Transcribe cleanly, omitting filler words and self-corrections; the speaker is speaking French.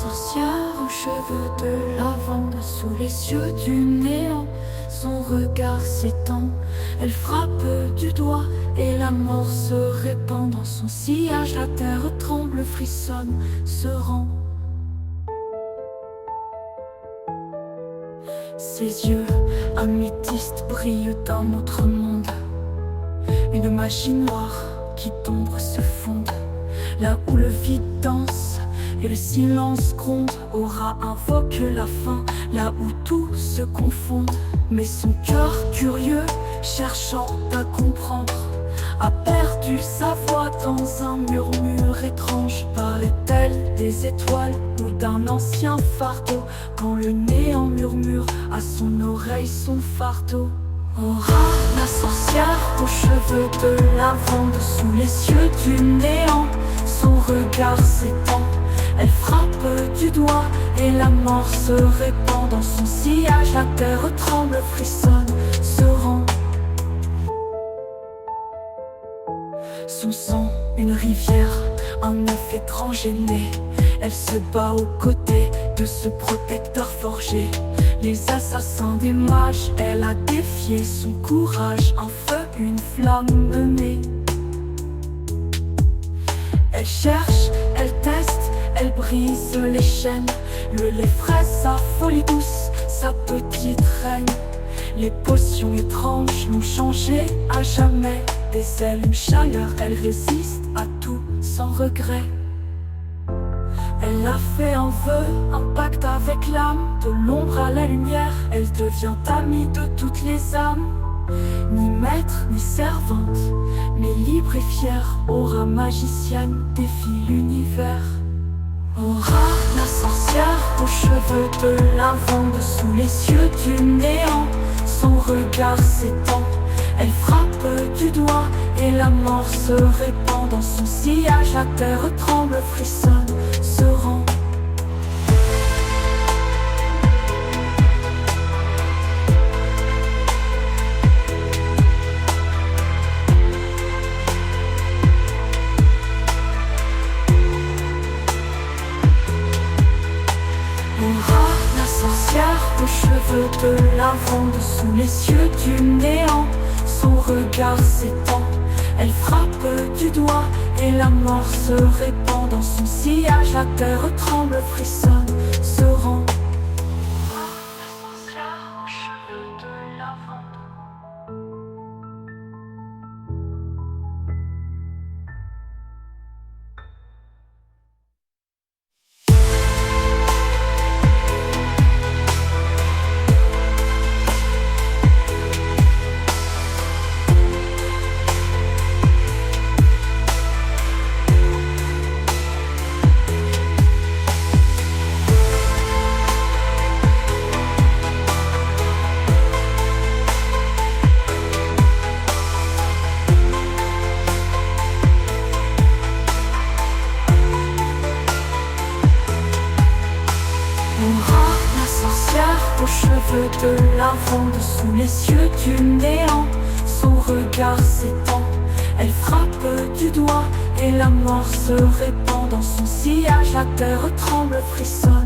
sorcière aux cheveux de lavande, sous les yeux du néant, son regard s'étend. Elle frappe du doigt et la mort se répand dans son sillage. La terre tremble, frissonne, se rend. Ses yeux améthystes brillent dans notre monde. Une magie noire qui d'ombre se fonde. Là où le vide danse et le silence gronde, Aura invoque la fin, là où tout se confonde. Mais son cœur curieux, cherchant à comprendre, a perdu sa voix dans un murmure étrange. Parlait-elle des étoiles ou d'un ancien fardeau, quand le néant murmure à son oreille son fardeau? Aura, la sorcière aux cheveux de lavande, sous les yeux du néant, son regard s'étend. Elle frappe du doigt et la mort se répand dans son sillage. La terre tremble, frissonne, se rend. Son sang, une rivière, un œuf étrange est né. Elle se bat aux côtés de ce protecteur forgé. Les assassins des mages, elle a défié son courage. Un feu, une flamme menée. Elle cherche, elle teste, elle brise les chaînes. Le lait frais, sa folie douce, sa petite reine. Les potions étranges l'ont changé à jamais. Des ailes, une chaleur, elle résiste à tout sans regret. Elle a fait un vœu, un pacte avec l'âme. De l'ombre à la lumière, elle devient amie de toutes les âmes. Ni maître, ni servante, mais libre et fière, Aura magicienne défie l'univers. Aura, la sorcière aux cheveux de lavande, sous les yeux du néant, son regard s'étend. Elle frappe du doigt et la mort se répand dans son sillage. La terre tremble, frissonne, se rend. Aura, la sorcière aux cheveux de lavande, sous les yeux du néant, son regard s'étend. Elle frappe du doigt et la mort se répand dans son sillage. La terre tremble, frissonne, se rend. Aura, la sorcière aux cheveux de lavande. Aura, la sorcière aux cheveux de lavande, sous les yeux du néant, son regard s'étend. Elle frappe du doigt et la mort se répand dans son sillage. La terre tremble, frissonne,